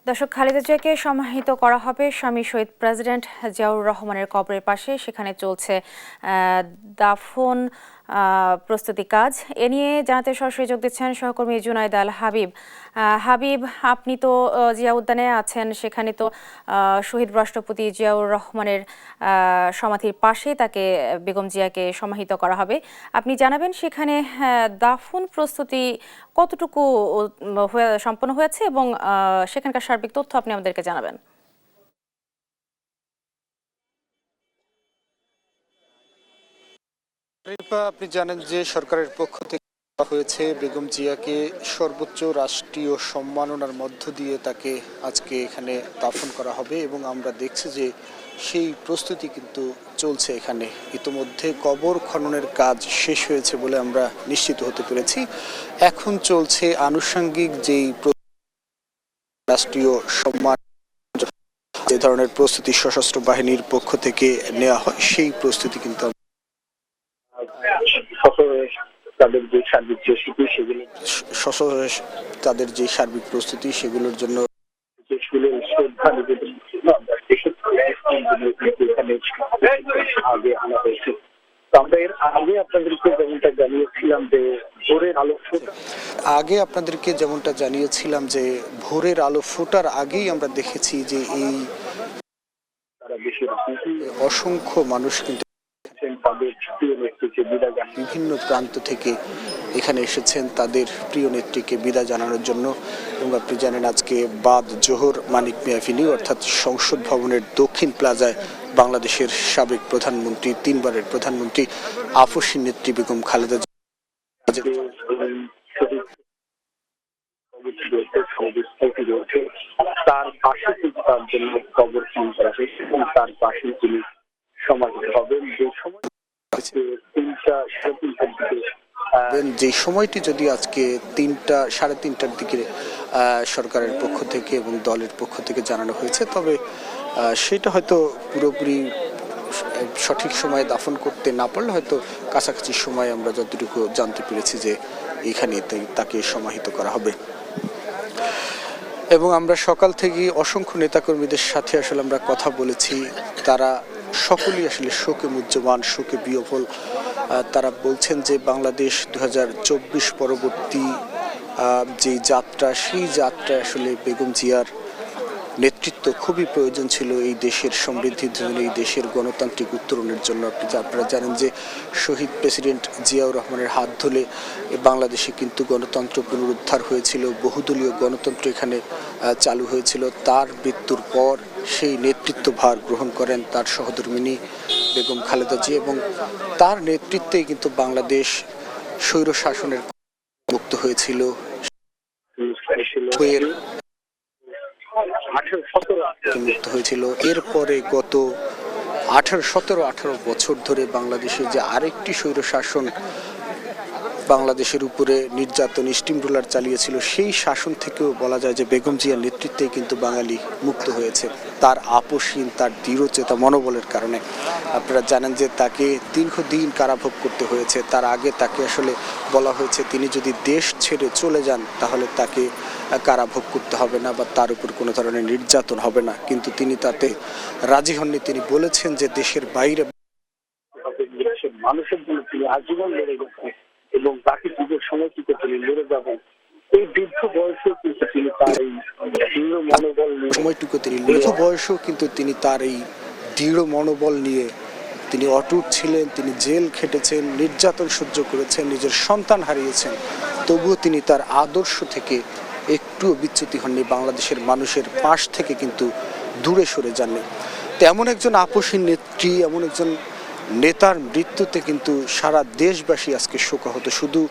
দর্শক, খালেদা জিয়াকে সমাহিত করা হবে স্বামী শহীদ প্রেসিডেন্ট জিয়াউর রহমানের কবরের পাশে। সেখানে চলছে দাফন প্রস্তুতি কাজ। এ নিয়ে জানাতে সরাসরি যোগ দিচ্ছেন সহকর্মী জুনাইদ আল হাবিব। হাবিব, আপনি তো জিয়া উদ্যানে আছেন, সেখানে তো শহীদ রাষ্ট্রপতি জিয়াউর রহমানের সমাধির পাশে তাকে বেগম জিয়াকে সমাহিত করা হবে। আপনি জানাবেন সেখানে দাফন প্রস্তুতি কতটুকু সম্পন্ন হয়েছে এবং সেখানকার সার্বিক তথ্য আপনি আমাদেরকে জানাবেন। আপনি জানেন যে সরকারের পক্ষ থেকে হয়েছে বেগম জিয়াকে সর্বোচ্চ রাষ্ট্রীয় সম্মাননার মধ্য দিয়ে তাকে আজকে এখানে দাফন করা হবে এবং আমরা দেখছি যে সেই প্রস্তুতি কিন্তু চলছে। এখানে ইতোমধ্যে কবর খননের কাজ শেষ হয়েছে বলে আমরা নিশ্চিত হতে পেরেছি। এখন চলছে আনুষঙ্গিক যেই রাষ্ট্রীয় সম্মান যে ধরনের প্রস্তুতি সশস্ত্র বাহিনীর পক্ষ থেকে নেওয়া হয় সেই প্রস্তুতি কিন্তু তাদের যে সার্বিক প্রস্তুতি সেগুলোর জন্য শ্রদ্ধা নিবেদন আমরা এর আগে আপনাদেরকে যেমনটা জানিয়েছিলাম যে ভোরের আলো ফোটার আগেই আমরা দেখেছি যে এই অসংখ্য মানুষ কিন্তু বিভিন্ন প্রান্ত থেকে এখানে এসেছেন তাদের প্রিয় নেত্রীকে বিদায় জানানোর জন্য। এবং আপনি জানেন আজকে বাদ জোহর মানিক মিয়া এভিনিউ অর্থাৎ সংসদ ভবনের দক্ষিণ প্লাজায় বাংলাদেশের সাবেক প্রধানমন্ত্রী, তিনবারের প্রধানমন্ত্রী আফসীন নেত্রী বেগম খালেদা তার পাশে তার জন্য কবর খনন করা হয়েছে এবং তার পাশে তিনি সমাহিত হবেন। যে সময়টি যদি আজকে 3টা, 3:30টার দিকে সরকারের পক্ষ থেকে এবং দলের পক্ষ থেকে জানানো হয়েছে, তবে সেটা হয়তো পুরোপুরি সঠিক সময়ে দাফন করতে না পারলে হয়তো কাছাকাছি সময় আমরা যতটুকু জানতে পেরেছি যে এখানে তাকে সমাহিত করা হবে। এবং আমরা সকাল থেকে অসংখ্য নেতাকর্মীদের সাথে আসলে আমরা কথা বলেছি, তারা সকলেই আসলে শোকে মুহ্যমান, শোকে বিহ্বল। তারা বলছেন যে বাংলাদেশ 2024 পরবর্তী যে যাত্রা, সেই যাত্রায় আসলে বেগম জিয়ার নেতৃত্ব খুবই প্রয়োজন ছিল এই দেশের সমৃদ্ধির জন্য, এই দেশের গণতান্ত্রিক উত্তরণের জন্য। আপনারা জানেন যে শহীদ প্রেসিডেন্ট জিয়াউর রহমানের হাত ধরে বাংলাদেশে কিন্তু গণতন্ত্র পুনরুদ্ধার হয়েছিল, বহুদলীয় গণতন্ত্র এখানে চালু হয়েছিল। তার মৃত্যুর পর সেই নেতৃত্ব ভার গ্রহণ করেন তার সহধর্মিণী বেগম খালেদা জিয়া এবং তার নেতৃত্বেই কিন্তু বাংলাদেশ স্বৈর শাসনের মুক্ত হয়েছিল। মুক্ত হয়েছিল। এরপরে গত 17-18 বছর ধরে বাংলাদেশে যে আরেকটি স্বৈর শাসন বাংলাদেশের উপরে নির্যাতন, স্টিম রোলার চালিয়েছিল, সেই শাসন থেকেও বলা যায় যে বেগম জিয়ার নেতৃত্বেই কিন্তু বাঙালি মুক্ত হয়েছে, তার আপোষহীন, তার দৃঢ়চেতা মনোবলের কারণে। আপনারা জানেন যে তাকে দীর্ঘদিন কারাভোগ করতে হয়েছে। তার আগে তাকে আসলে বলা হয়েছে তিনি যদি দেশ ছেড়ে চলে যান তাহলে তাকে কারাভোগ করতে হবে না বা তার উপর কোনো ধরনের নির্যাতন হবে না, কিন্তু তিনি তাতে রাজি হননি। তিনি বলেছেন যে দেশের বাইরে মানুষের জন্য তিনি আজীবন লড়ে গেছেন এবং বাকি যুগের সময়টিকে তিনি লড়ে যাবেন। এই বৃদ্ধ বয়সেও কিন্তু তিনি তার এই দৃঢ় মনোবল সময়টুকু তিনি বয়সেও কিন্তু তিনি তার এই দৃঢ় মনোবল নিয়ে তিনি অটুট ছিলেন। তিনি জেল খেটেছেন, নির্যাতন সহ্য করেছেন, নিজের সন্তান হারিয়েছেন, তবুও তিনি তার আদর্শ থেকে একটুও বিচ্যুতি হননি, বাংলাদেশের মানুষের পাশ থেকে কিন্তু দূরে সরে যাননি। তেমন একজন আপোষহীন নেত্রী, এমন একজন নেতার মৃত্যুতে কিন্তু সারা দেশবাসী আজকে শোকাহত। শুধু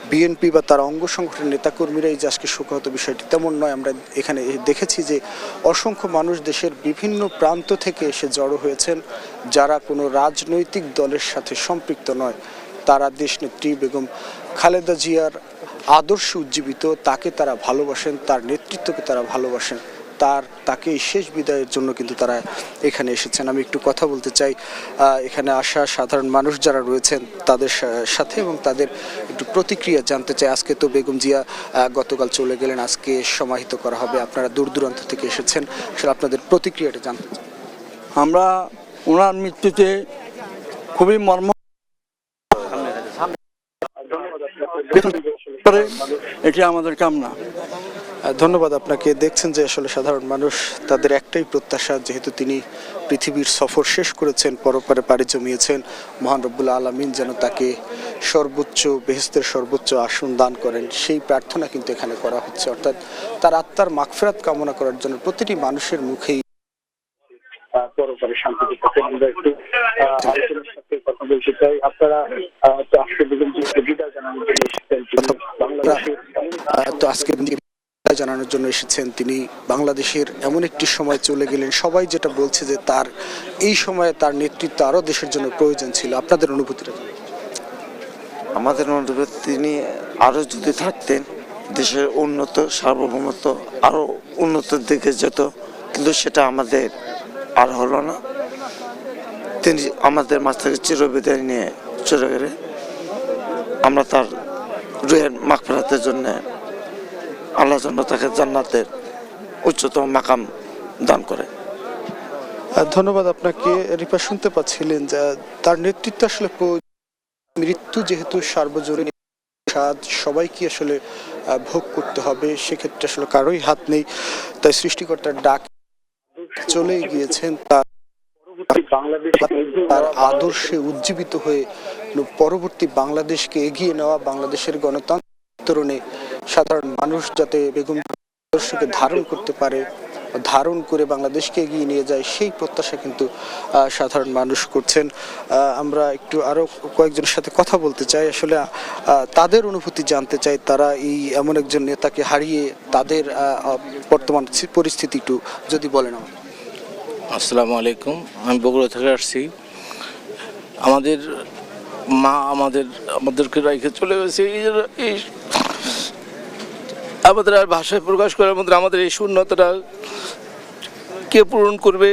বিএনপি বা তার অঙ্গ সংগঠনের নেতাকর্মীরাই যে আজকে শোকাহত বিষয়টি তেমন নয়। আমরা এখানে দেখেছি যে অসংখ্য মানুষ দেশের বিভিন্ন প্রান্ত থেকে এসে জড়ো হয়েছেন, যারা কোনো রাজনৈতিক দলের সাথে সম্পৃক্ত নয়। তারা দেশনেত্রী বেগম খালেদা জিয়ার আদর্শ উজ্জীবিত, তাকে তারা ভালোবাসেন, তার নেতৃত্বকে তারা ভালোবাসেন। তাকে শেষ বিদায়ের জন্য কিন্তু তারা এখানে এসেছেন। আমি একটু কথা বলতে চাই এখানে আসা সাধারণ মানুষ যারা রয়েছেন তাদের সাথে এবং তাদের একটু প্রতিক্রিয়া জানতে চাই। আজকে তো বেগম জিয়া গতকাল চলে গেলেন, আজকে সমাহিত করা হবে, আপনারা দূর দূরান্ত থেকে এসেছেন, আসলে আপনাদের প্রতিক্রিয়াটা জানতে চাই। আমরা ওনার মৃত্যুতে খুবই মর্ম এটি আমাদের কামনা। ধন্যবাদ আপনাকে। দেখছেন যে আসলে সাধারণ মানুষ তাদের একটাই প্রত্যাশা, যেহেতু তিনি পৃথিবীর সফর শেষ করেছেন, পরপারে পাড়ি জমিয়েছেন, মহান রব্বুল আলামিন যেন তাকে সর্বোচ্চ বেহেশতের সর্বোচ্চ আসন দান করেন, সেই প্রার্থনা কিন্তু এখানে করা হচ্ছে। অর্থাৎ তার আত্মার মাগফিরাত কামনা করার জন্য প্রতিটি মানুষের মুখেই পরপারে শান্তিতে থাকেন। আমরা একটু আলোচনার সাথে কথা বলতে চাই। আপনারা তো আজকে বেগম জিয়াকে বিদায় জানানোর জন্য এসেছেন, জানানোর জন্য এসেছেন। তিনি বাংলাদেশের এমন একটি সময় চলে গেলেন, সবাই যেটা বলছে যে তার এই সময়ে তার নেতৃত্ব আরো দেশের জন্য প্রয়োজন ছিল। আপনাদের অনুভূতিটা? আমাদের অনুভূতি, তিনি আরো যদি থাকতেন দেশের উন্নত সার্বভৌমত্ব আরো উন্নতির দিকে যেত, কিন্তু সেটা আমাদের আর হলো না। তিনি আমাদের মাঝ থেকে চিরবিদায় নিয়ে চলে গেলে আমরা তার রুহের মাগফিরাতের জন্য আল্লাহ যেন তাকে জান্নাতের উচ্চতম মাকাম দান করে। ধন্যবাদ আপনাকে। রিপা, শুনতে পাচ্ছিলেন যে তার নেতৃত্ব আসলে মৃত্যু যেহেতু সার্বজনীন, সবাইকে আসলে ভোগ করতে হবে, সেক্ষেত্রে আসলে কারোই হাত নেই, তাই সৃষ্টিকর্তার ডাক চলেই গিয়েছেন। তার আদর্শে উজ্জীবিত হয়ে পরবর্তী বাংলাদেশকে এগিয়ে নেওয়া, বাংলাদেশের গণতন্ত্রে সাধারণ মানুষ যাতে বেগম আদর্শকে ধারণ করতে পারে, ধারণ করে বাংলাদেশকে এগিয়ে নিয়ে যায়, সেই প্রত্যাশা কিন্তু সাধারণ মানুষ করছেন। আমরা একটু আরো কয়েকজনের সাথে কথা বলতে চাই, আসলে তাদের অনুভূতি জানতে চাই। তারা এই এমন একজন নেতাকে হারিয়ে তাদের বর্তমান পরিস্থিতি একটু যদি বলেন। আসসালামু আলাইকুম, আমি বগুড়া থেকে আসছি। আমাদের মা আমাদেরকে রেখে চলে গেছে, এই আমাদের আর ভাষায় প্রকাশ করার মধ্যে আমাদের এই শূন্যতাটা কে পূরণ করবে,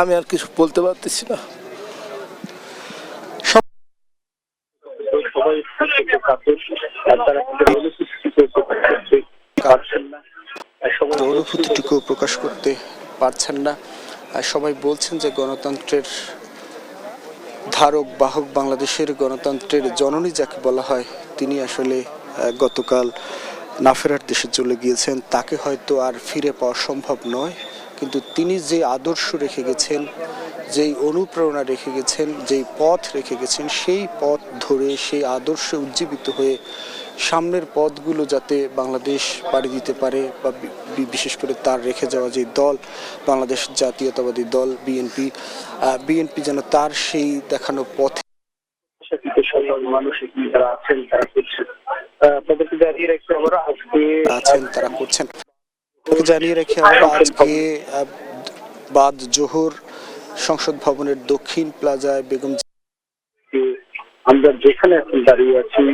আমি আর কিছু বলতে পারতেছি না। অনুভূতিটুকু প্রকাশ করতে পারছেন না। সবাই বলছেন যে গণতন্ত্রের ধারক বাহক, বাংলাদেশের গণতন্ত্রের জননী যাকে বলা হয়, তিনি আসলে গতকাল না ফেরার দেশে চলে গিয়েছেন। তাকে হয়তো আর ফিরে পাওয়া সম্ভব নয়, কিন্তু তিনি যে আদর্শ রেখে গেছেন, যেই অনুপ্রেরণা রেখে গেছেন, যেই পথ রেখে গেছেন, সেই পথ ধরে সেই আদর্শে উজ্জীবিত হয়ে সামনের পথগুলো যাতে বাংলাদেশ পাড়ি দিতে পারে, বা বিশেষ করে তার রেখে যাওয়া যে দল বাংলাদেশ জাতীয়তাবাদী দল বিএনপি যেন তার সেই দেখানো পথে মানুষ যারা আছেন তারা করছেন, তাদেরকে জানিয়ে রেখে আমরা আজকে তারা করছেন। জানিয়ে রেখে আমরা আজকে বাদ জোহর সংসদ ভবনের দক্ষিণ প্লাজায় বেগম আমরা যেখানে এখন দাঁড়িয়ে আছি,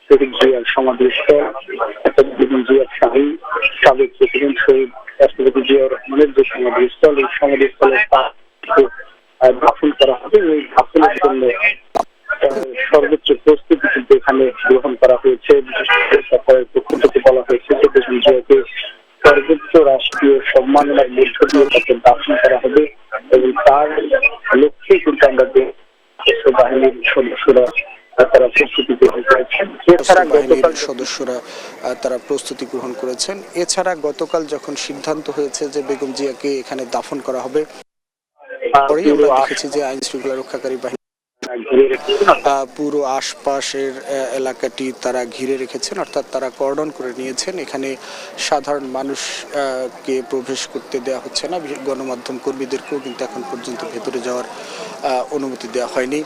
বেগম জিয়ার সমাধিস্থল, বেগম জিয়ার স্বামী সাবেক প্রেসিডেন্ট শহীদ রাষ্ট্রপতি জিয়া রহমানের যে সমাধিস্থল, এই সমাধিস্থলে দাফন করা হবে। এই দাফনের জন্য সর্বোচ্চ প্রস্তুতি কিন্তু এখানে গ্রহণ করা হয়েছে। বিশেষ করে সরকারের পক্ষ থেকে বলা হয়েছে যে বেগম জিয়াকে সর্বোচ্চ রাষ্ট্রীয় সম্মাননার মধ্য দিয়ে তাকে দাফন করা হবে, এবং তার লক্ষ্যে কিন্তু আমরা বাহিনীর সদস্যরা তারা প্রস্তুতি গ্রহণ করেছেন। তারা প্রস্তুতি গ্রহণ করেছেন। এছাড়া গতকাল যখন সিদ্ধান্ত হয়েছে যে বেগম জিয়াকে এখানে দাফন করা হবে, পরেই আমরা দেখেছি যে আইন শৃঙ্খলা রক্ষাকারী বাহিনী পুরো আশপাশের এলাকাটি তারা ঘিরে রেখেছেন, অর্থাৎ তারা কর্ডন করে নিয়েছেন। এখানে সাধারণ মানুষকে প্রবেশ করতে দেওয়া হচ্ছে না, গণমাধ্যম কর্মীদেরকেও কিন্তু এখন পর্যন্ত ভেতরে যাওয়ার অনুমতি দেওয়া হয়নি।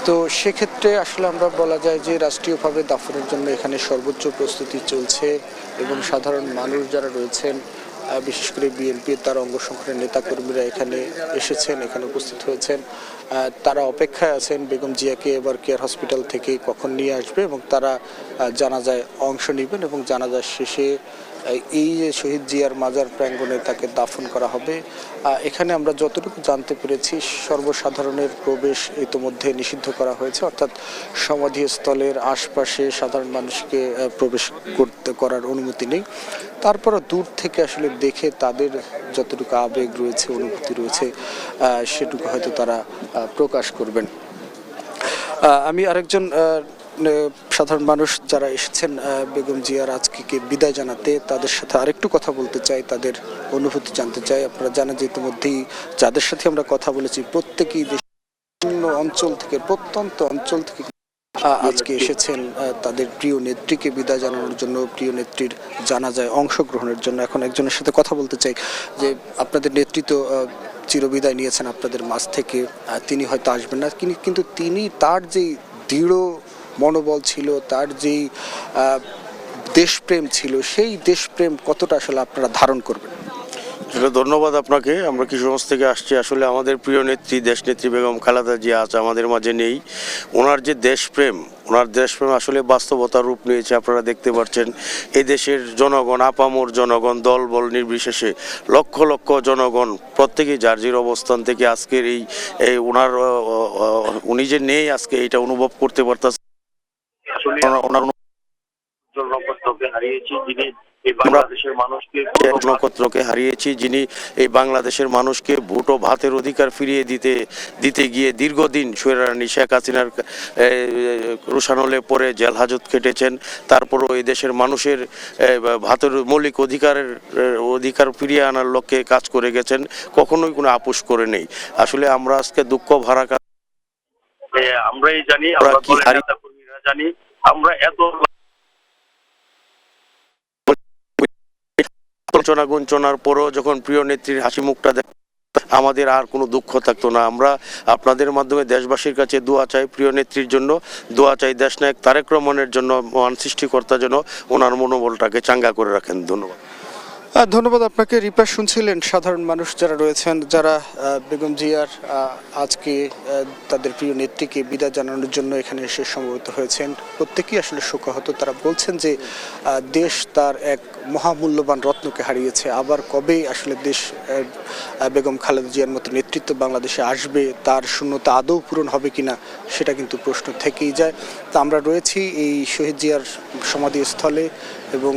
তো সেক্ষেত্রে আসলে আমরা বলা যায় যে রাষ্ট্রীয়ভাবে দাফনের জন্য এখানে সর্বোচ্চ প্রস্তুতি চলছে, এবং সাধারণ মানুষ যারা রয়েছেন, বিশেষ করে বিএনপি তার অঙ্গ সংগঠনের নেতাকর্মীরা এখানে এসেছেন, এখানে উপস্থিত হয়েছেন। তারা অপেক্ষায় আছেন বেগম জিয়াকে এবার কেয়ার হসপিটাল থেকে কখন নিয়ে আসবে, এবং তারা জানাজায় অংশ নেবেন, এবং জানাজার শেষে এই যে শহীদ জিয়ার মাজার প্রাঙ্গণে তাকে দাফন করা হবে। এখানে আমরা যতটুকু জানতে পেরেছি সর্বসাধারণের প্রবেশ ইতোমধ্যে নিষিদ্ধ করা হয়েছে, অর্থাৎ সমাধিস্থলের আশপাশে সাধারণ মানুষকে প্রবেশ করার অনুমতি নেই। তারপরও দূর থেকে আসলে দেখে তাদের যতটুকু আবেগ রয়েছে, অনুভূতি রয়েছে, সেটুকু হয়তো তারা প্রকাশ করবেন। আমি আরেকজন সাধারণ মানুষ যারা এসেছেন বেগম জিয়ার আজকে বিদায় জানাতে, তাদের সাথে আরেকটু কথা বলতে চাই, তাদের অনুভূতি জানতে চাই। আপনারা জানেন যে ইতিমধ্যেই যাদের সাথে আমরা কথা বলেছি প্রত্যেকেই বিভিন্ন অঞ্চল থেকে, প্রত্যন্ত অঞ্চল থেকে আজকে এসেছেন তাদের প্রিয় নেত্রীকে বিদায় জানানোর জন্য, প্রিয় নেত্রীর জানাজায় অংশগ্রহণের জন্য। এখন একজনের সাথে কথা বলতে চাই যে আপনাদের নেত্রী তো চিরবিদায় নিয়েছেন আপনাদের মাঝ থেকে, তিনি হয়তো আসবেন না, কিন্তু তিনি তার যেই দৃঢ় মনোবল ছিল, তার যেই দেশপ্রেম ছিল, সেই দেশপ্রেম কতটা আসলে আপনারা ধারণ করবেন? আসলে ধন্যবাদ আপনাকে। আমরা কিশোরগঞ্জ থেকে আসছি। আসলে আমাদের প্রিয় নেত্রী, দেশনেত্রী বেগম খালেদা জিয়া আজ আমাদের মাঝে নেই। ওনার যে দেশপ্রেম, ওনার দেশপ্রেম আসলে বাস্তবতার রূপ নিয়েছে। আপনারা দেখতে পাচ্ছেন এই দেশের জনগণ, আপামর জনগণ, দল বল নির্বিশেষে লক্ষ লক্ষ জনগণ প্রত্যেকেই যার যার অবস্থান থেকে আজকের এই ওনার উনি যে নেই আজকে এটা অনুভব করতে পারতেছে। ওনার নক্ষত্রকে হারিয়েছি, যিনি এই বাংলাদেশের মানুষকে ভোট ও ভাতের অধিকার ফিরিয়ে দিতে গিয়ে দীর্ঘদিন স্বৈরারানী শেখ হাসিনার রোষানলে পরে জেল হাজত খেটেছেন। তারপরও এই দেশের মানুষের ভাতের মৌলিক অধিকার ফিরিয়ে আনার লক্ষ্যে কাজ করে গেছেন, কখনোই কোনো আপোষ করে নেই। আসলে আমরা আজকে দুঃখ ভারা আমরাই জানি, আমরা জানি, আমরা এত গুঞ্চনার পরও যখন প্রিয় নেত্রীর হাসি মুখটা দেখ, আমাদের আর কোনো দুঃখ থাকতো না। আমরা আপনাদের মাধ্যমে দেশবাসীর কাছে দোয়া চাই, প্রিয় নেত্রীর জন্য দোয়া চাই, দেশনায়ক তারেক রহমানের জন্য, মহান সৃষ্টিকর্তা যেন ওনার মনোবলটাকে চাঙ্গা করে রাখেন। ধন্যবাদ। ধন্যবাদ আপনাকে। রিপা শুনছিলেন সাধারণ মানুষ যারা রয়েছেন, যারা বেগম জিয়ার আজকে তাদের প্রিয় নেত্রীকে বিদায় জানানোর জন্য এখানে এসে সমবেত হয়েছেন। প্রত্যেকেই আসলে শোকাহত। তারা বলছেন যে দেশ তার এক মহামূল্যবান রত্নকে হারিয়েছে। আবার কবে আসলে দেশ বেগম খালেদা জিয়ার মতো নেতৃত্ব বাংলাদেশে আসবে, তার শূন্যতা আদৌ পূরণ হবে কিনা, সেটা কিন্তু প্রশ্ন থেকেই যায়। তা আমরা রয়েছি এই শহীদ জিয়ার সমাধিস্থলে এবং